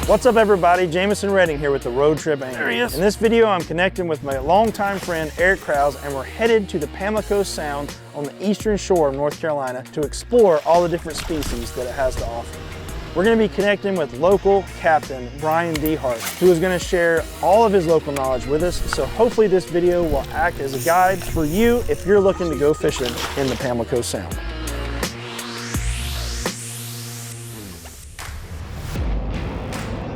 What's up everybody, Jamison Redding here with the Road Trip Angler. There he is. In this video I'm connecting with my longtime friend Eric Crouse, and we're headed to the Pamlico Sound on the eastern shore of North Carolina to explore all the different species that it has to offer. We're going to be connecting with local Captain Bryan DeHart, who is going to share all of his local knowledge with us, so hopefully this video will act as a guide for you if you're looking to go fishing in the Pamlico Sound.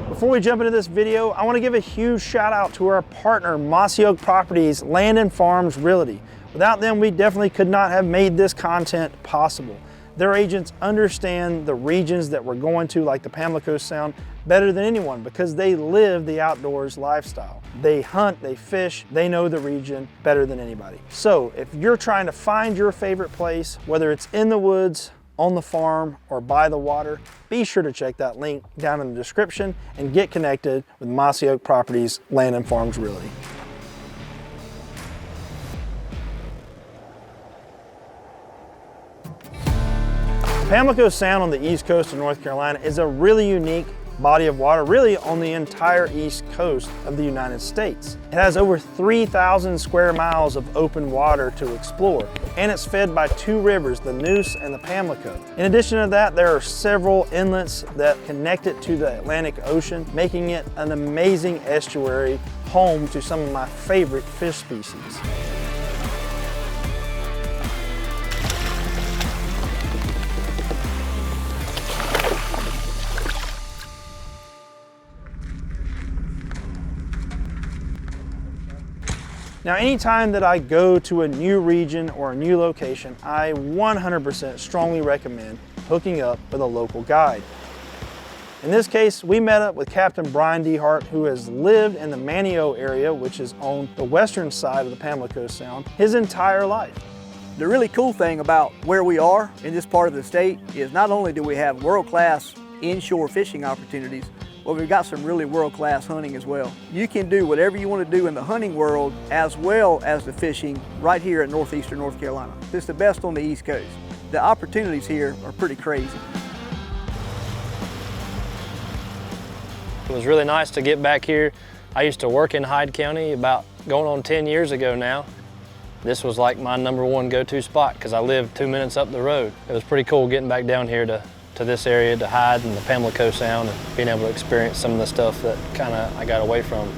Before we jump into this video, I want to give a huge shout out to our partner, Mossy Oak Properties Land and Farms Realty. Without them, we definitely could not have made this content possible. Their agents understand the regions that we're going to, like the Pamlico Sound, better than anyone because they live the outdoors lifestyle. They hunt, they fish, they know the region better than anybody. So if you're trying to find your favorite place, whether it's in the woods, on the farm, or by the water, be sure to check that link down in the description and get connected with Mossy Oak Properties Land and Farms Realty. Pamlico Sound on the east coast of North Carolina is a really unique body of water, really on the entire east coast of the United States. It has over 3,000 square miles of open water to explore, and it's fed by two rivers, the Neuse and the Pamlico. In addition to that, there are several inlets that connect it to the Atlantic Ocean, making it an amazing estuary home to some of my favorite fish species. Now, anytime that I go to a new region or a new location, I 100% strongly recommend hooking up with a local guide. In this case, we met up with Captain Bryan DeHart, who has lived in the Manio area, which is on the western side of the Pamlico Sound, his entire life. The really cool thing about where we are in this part of the state is not only do we have world-class inshore fishing opportunities, but we've got some really world-class hunting as well. You can do whatever you want to do in the hunting world as well as the fishing right here in northeastern North Carolina. It's the best on the East Coast. The opportunities here are pretty crazy. It was really nice to get back here. I used to work in Hyde County about going on 10 years ago now. This was like my #1 go-to spot because I lived 2 minutes up the road. It was pretty cool getting back down here to this area, to Hyde and the Pamlico Sound, and being able to experience some of the stuff that I got away from.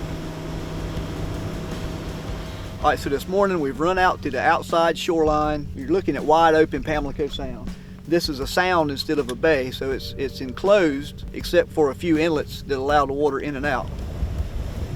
All right, so this morning we've run out to the outside shoreline. You're looking at wide open Pamlico Sound. This is a sound instead of a bay, so it's enclosed except for a few inlets that allow the water in and out.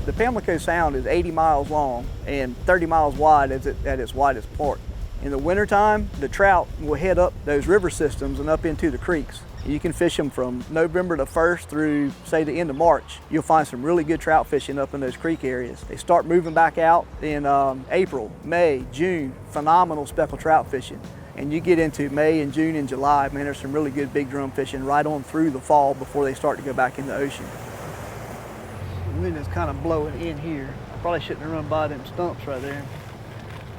The Pamlico Sound is 80 miles long and 30 miles wide at its widest part. In the wintertime, the trout will head up those river systems and up into the creeks. You can fish them from November the 1st through, say, the end of March. You'll find some really good trout fishing up in those creek areas. They start moving back out in April, May, June, phenomenal speckled trout fishing. And you get into May and June and July, man, there's some really good big drum fishing right on through the fall before they start to go back in the ocean. The wind is kind of blowing in here. I probably shouldn't have run by them stumps right there.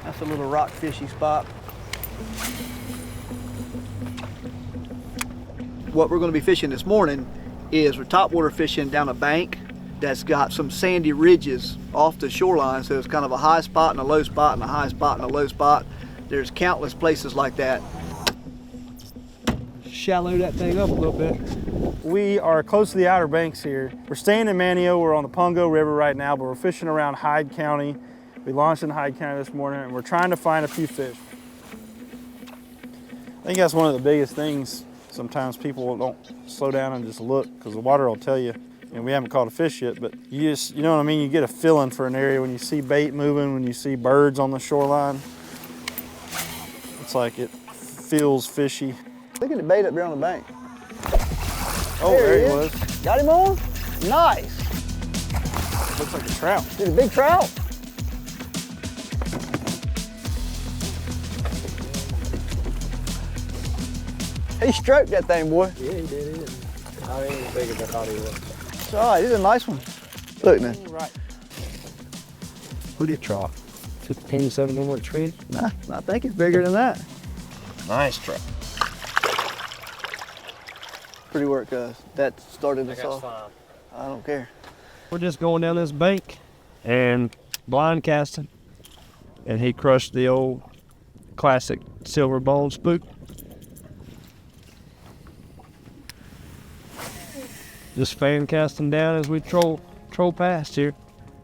That's a little rock fishy spot. What we're going to be fishing this morning is we're topwater fishing down a bank that's got some sandy ridges off the shoreline, so it's kind of a high spot and a low spot and a high spot and a low spot. There's countless places like that. Shallow that thing up a little bit. We are close to the Outer Banks here. We're staying in Manio, we're on the Pungo River right now, but we're fishing around Hyde County. We launched in Hyde County this morning and we're trying to find a few fish. I think that's one of the biggest things. Sometimes people don't slow down and just look because the water will tell you. And we haven't caught a fish yet, but you know what I mean? You get a feeling for an area when you see bait moving, when you see birds on the shoreline. It's like it feels fishy. Look at the bait up there on the bank. Oh, there he was. Got him on? Nice. Looks like a trout. Dude, a big trout. He stroked that thing, boy. Yeah, he did. I ain't as big as I thought he was. It's all right, he's a nice one. Look, man. Right. Who did trout? 15, 17 with trees? Nah, I think it's bigger than that. Nice trout. Pretty work, that started us off. Fine. I don't care. We're just going down this bank and blind casting. And he crushed the old classic silver bone spook. Just fan casting down as we troll past here.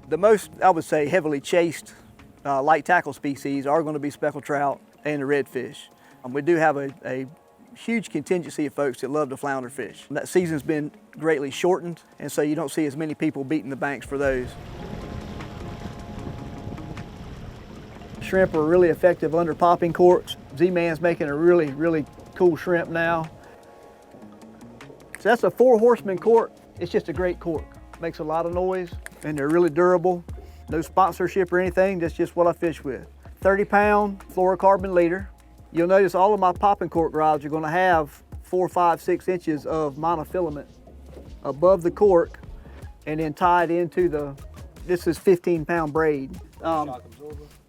The most, I would say, heavily chased light tackle species are going to be speckled trout and the redfish. We do have a huge contingency of folks that love the flounder fish. That season's been greatly shortened, and so you don't see as many people beating the banks for those. Shrimp are really effective under popping corks. Z-Man's making a really, really cool shrimp now. So that's a 4 horseman cork. It's just a great cork. Makes a lot of noise, and they're really durable. No sponsorship or anything, that's just what I fish with. 30-pound fluorocarbon leader. You'll notice all of my popping cork rods are gonna have 4, 5, 6 inches of monofilament above the cork and then tied into this is 15-pound braid.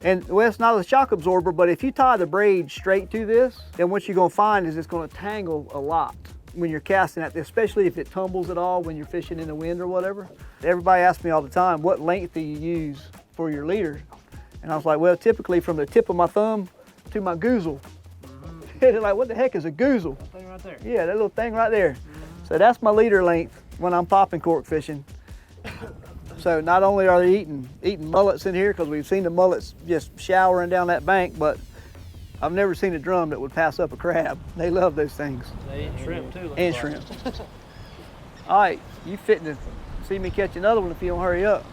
And well, it's not a shock absorber, but if you tie the braid straight to this, then what you're gonna find is it's gonna tangle a lot when you're casting at this, especially if it tumbles at all when you're fishing in the wind or whatever. Everybody asks me all the time, what length do you use for your leader? And I was like, well, typically from the tip of my thumb to my goozle. They're like, what the heck is a goozle? Thing right there. Yeah, that little thing right there. So that's my leader length when I'm popping cork fishing. So not only are they eating mullets in here, because we've seen the mullets just showering down that bank, but I've never seen a drum that would pass up a crab. They love those things. They eat shrimp too. And shrimp. All right, you fitting to see me catch another one if you don't hurry up.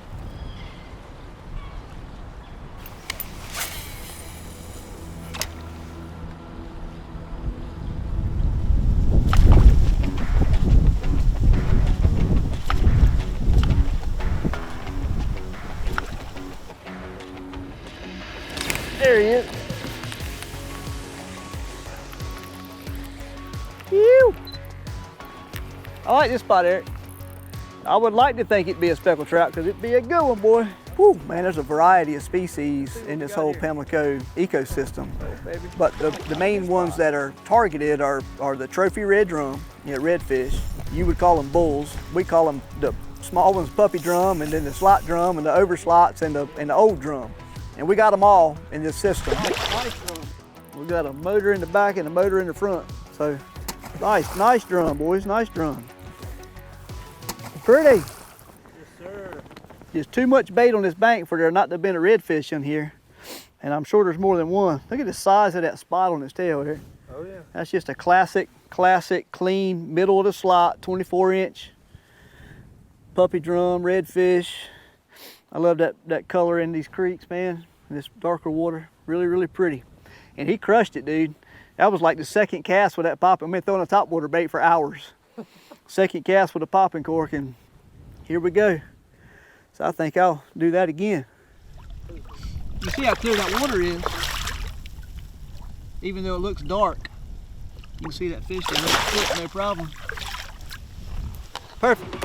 There he is. Phew. I like this spot, Eric. I would like to think it'd be a speckled trout because it'd be a good one, boy. Whew, man, there's a variety of species in this whole Pamlico ecosystem. But the main ones that are targeted are the trophy red drum, redfish. You would call them bulls. We call them the small ones puppy drum, and then the slot drum, and the over slots, and the old drum. And we got them all in this system. We got a motor in the back and a motor in the front. So nice drum, boys, nice drum. Pretty. Yes, sir. There's too much bait on this bank for there not to have been a redfish in here. And I'm sure there's more than one. Look at the size of that spot on his tail here. Oh yeah. That's just a classic, clean, middle of the slot, 24-inch puppy drum, redfish. I love that color in these creeks, man. This darker water, really, really pretty. And he crushed it, dude. That was like the second cast with that popping. I've been throwing a topwater bait for hours. Second cast with a popping cork, and here we go. So I think I'll do that again. You see how clear that water is? Even though it looks dark, you can see that fish there, no problem. Perfect.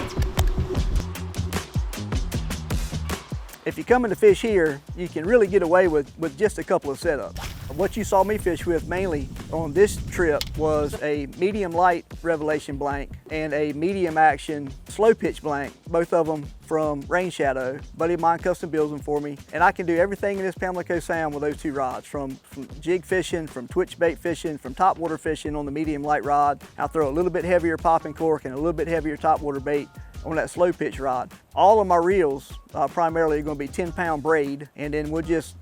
If you come in to fish here, you can really get away with just a couple of setups. What you saw me fish with mainly on this trip was a medium light revelation blank and a medium action slow pitch blank, both of them from Rain Shadow. A buddy of mine custom builds them for me, and I can do everything in this Pamlico Sound with those two rods, from jig fishing, from twitch bait fishing, from topwater fishing on the medium light rod. I'll throw a little bit heavier popping cork and a little bit heavier topwater bait on that slow pitch rod. All of my reels primarily are going to be 10-pound braid, and then we'll just,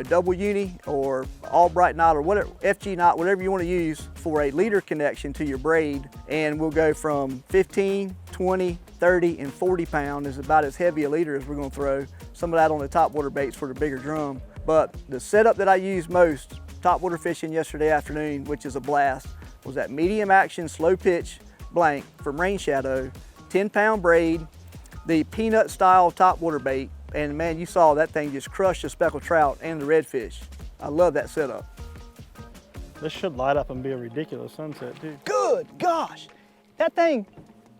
double uni or all bright knot or whatever, FG knot, whatever you want to use for a leader connection to your braid. And we'll go from 15, 20, 30, and 40 pound is about as heavy a leader as we're going to throw. Some of that on the topwater baits for the bigger drum. But the setup that I used most, topwater fishing yesterday afternoon, which is a blast, was that medium action slow pitch blank from Rain Shadow, 10-pound braid, the peanut style topwater bait, and man, you saw that thing just crush the speckled trout and the redfish. I love that setup. This should light up and be a ridiculous sunset too. Good gosh, that thing,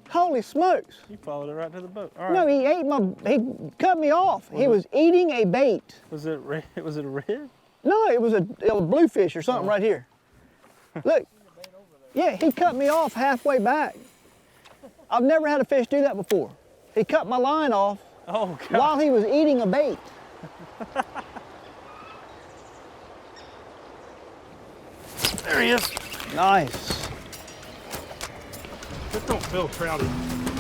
holy smokes. You followed it right to the boat. All right. No, he cut me off. He was eating a bait. Was it red? Was it a red? No, it was a bluefish or something right here. Look, yeah, he cut me off halfway back. I've never had a fish do that before. He cut my line off while he was eating a bait. There he is. Nice. This don't feel trouty.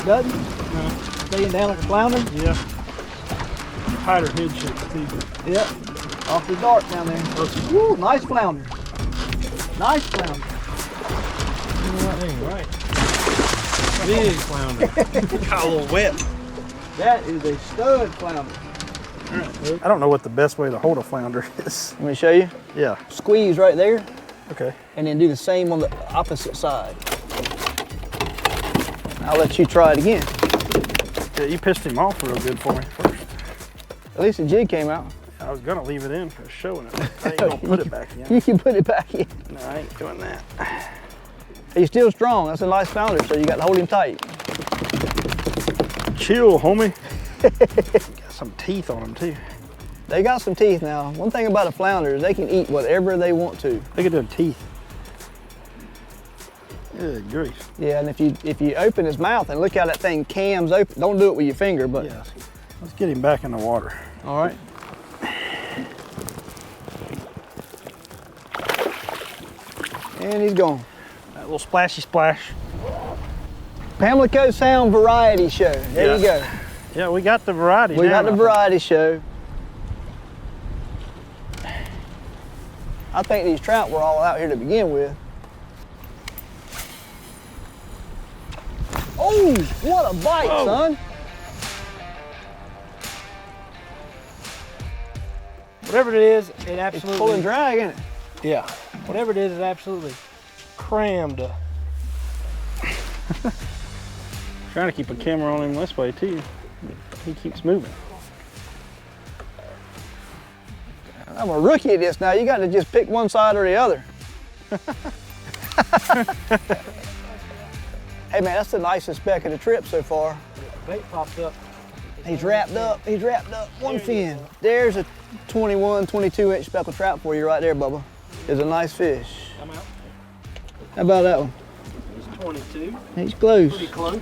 Doesn't? No. Staying down on the flounder? Yeah. Tighter head shakes too. Yep. Awfully dark down there. Woo, nice flounder. Nice flounder. Right. Big flounder. Got a little wet. That is a stud flounder. I don't know what the best way to hold a flounder is. Let me show you. Yeah. Squeeze right there. Okay. And then do the same on the opposite side. I'll let you try it again. Yeah, you pissed him off real good for me first. At least the jig came out. I was gonna leave it in for showing it. I ain't gonna put it back in. You can put it back in. No, I ain't doing that. He's still strong. That's a nice flounder, so you got to hold him tight. Chill, homie. Got some teeth on them too. They got some teeth now. One thing about a flounder is they can eat whatever they want to. Look at them teeth. Good grief. Yeah, and if you open his mouth and look how that thing cams open, don't do it with your finger, but. Yeah. Let's get him back in the water. All right. And he's gone. That little splashy splash. Pamlico Sound Variety Show. There you go. Yeah, we got the variety. We got the variety show. I think these trout were all out here to begin with. Oh, what a bite, son. Whatever it is, it absolutely... It's pull and drag, isn't it? Yeah. Whatever it is absolutely crammed. Trying to keep a camera on him this way too. He keeps moving. I'm a rookie at this now. You got to just pick one side or the other. Hey man, that's the nicest speck of the trip so far. Bait popped up. He's wrapped up. He's wrapped up. One fin. There's a 21, 22 inch speckled trout for you right there, Bubba. It's a nice fish. I'm out. How about that one? It's 22. He's close. Pretty close.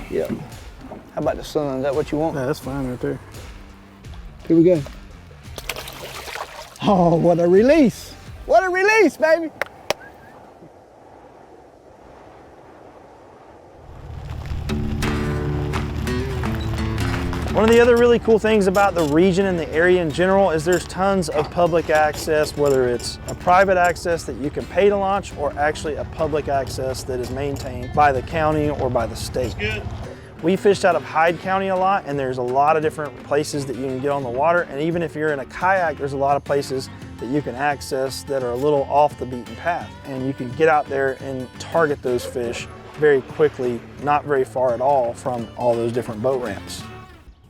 Yep. How about the sun? Is that what you want? Yeah, that's fine right there. Here we go. Oh, what a release. What a release, baby. One of the other really cool things about the region and the area in general is there's tons of public access, whether it's a private access that you can pay to launch or actually a public access that is maintained by the county or by the state. Good. We fished out of Hyde County a lot, and there's a lot of different places that you can get on the water, and even if you're in a kayak, there's a lot of places that you can access that are a little off the beaten path, and you can get out there and target those fish very quickly, not very far at all from all those different boat ramps.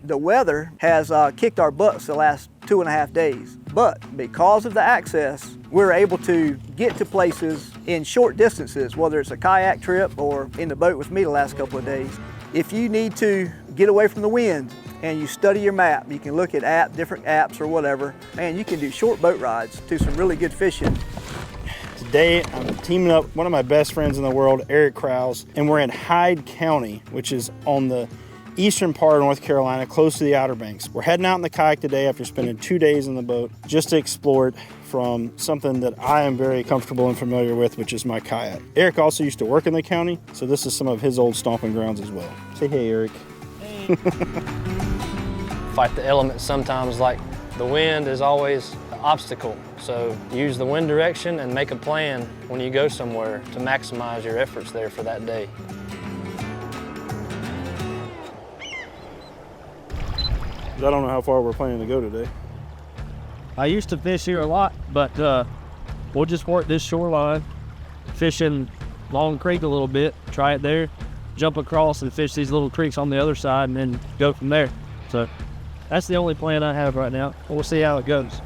The weather has kicked our butts the last 2.5 days, but because of the access, we're able to get to places in short distances, whether it's a kayak trip or in the boat with me the last couple of days. If you need to get away from the wind and you study your map, you can look at different apps or whatever, and you can do short boat rides to some really good fishing. Today, I'm teaming up with one of my best friends in the world, Eric Crouse, and we're in Hyde County, which is on the eastern part of North Carolina, close to the Outer Banks. We're heading out in the kayak today after spending 2 days in the boat just to explore it from something that I am very comfortable and familiar with, which is my kayak. Eric also used to work in the county, so this is some of his old stomping grounds as well. Say hey, Eric. Hey. Fight the elements sometimes, like the wind is always an obstacle. So use the wind direction and make a plan when you go somewhere to maximize your efforts there for that day. I don't know how far we're planning to go today. I used to fish here a lot, but we'll just work this shoreline, fish in Long Creek a little bit, try it there, jump across and fish these little creeks on the other side and then go from there. So that's the only plan I have right now. We'll see how it goes.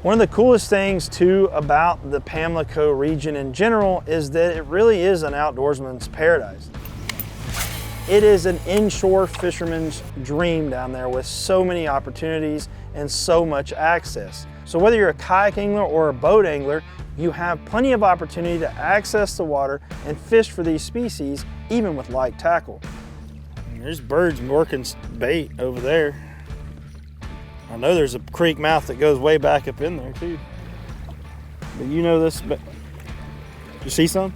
One of the coolest things too about the Pamlico region in general is that it really is an outdoorsman's paradise. It is an inshore fisherman's dream down there with so many opportunities and so much access. So whether you're a kayak angler or a boat angler, you have plenty of opportunity to access the water and fish for these species, even with light tackle. There's birds working bait over there. I know there's a creek mouth that goes way back up in there too. But you know this, but you see some?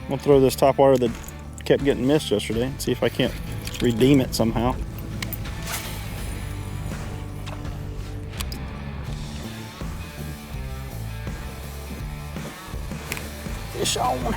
I'm gonna throw this topwater that kept getting missed yesterday and see if I can't redeem it somehow. Fish on.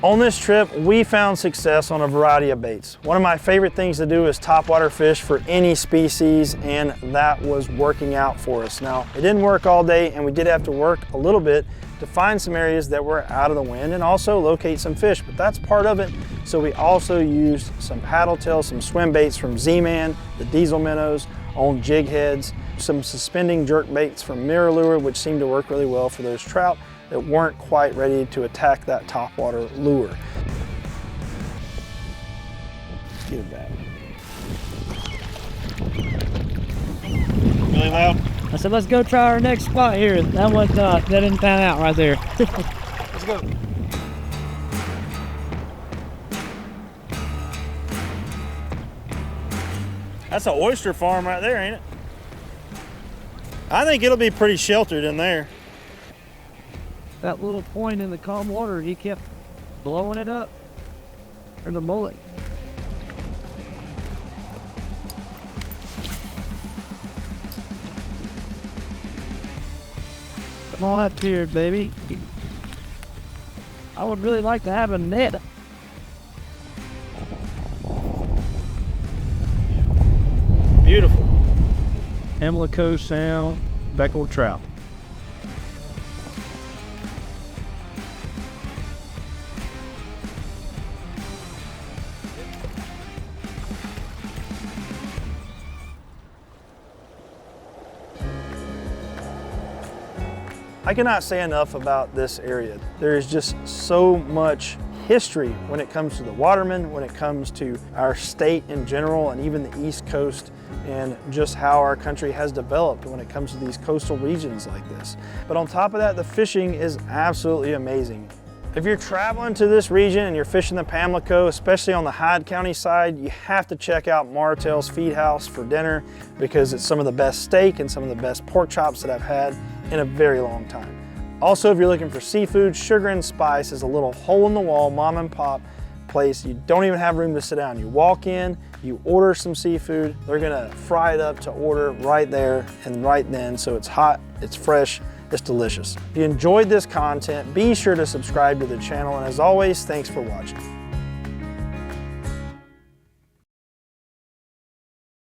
On this trip, we found success on a variety of baits. One of my favorite things to do is topwater fish for any species, and that was working out for us. Now, it didn't work all day, and we did have to work a little bit to find some areas that were out of the wind and also locate some fish, but that's part of it. So we also used some paddle tails, some swim baits from Z-Man, the diesel minnows, on jig heads, some suspending jerk baits from Mirror Lure, which seemed to work really well for those trout that weren't quite ready to attack that topwater lure. Let's get it back. Really loud? I said, let's go try our next spot here. That was that didn't pan out right there. Let's go. That's an oyster farm right there, ain't it? I think it'll be pretty sheltered in there. That little point in the calm water, he kept blowing it up. Or the mullet. Come on up here, baby. I would really like to have a net. Beautiful. Pamlico Sound, speckled trout. I cannot say enough about this area. There is just so much history when it comes to the watermen, when it comes to our state in general, and even the East Coast, and just how our country has developed when it comes to these coastal regions like this. But on top of that, the fishing is absolutely amazing. If you're traveling to this region and you're fishing the Pamlico, especially on the Hyde County side, you have to check out Martell's Feed House for dinner because it's some of the best steak and some of the best pork chops that I've had in a very long time. Also, if you're looking for seafood, Sugar and Spice is a little hole-in-the-wall mom and pop place. You don't even have room to sit down. You walk in, you order some seafood, they're gonna fry it up to order right there and right then, so it's hot, it's fresh, it's delicious. If you enjoyed this content, be sure to subscribe to the channel, and as always, thanks for watching.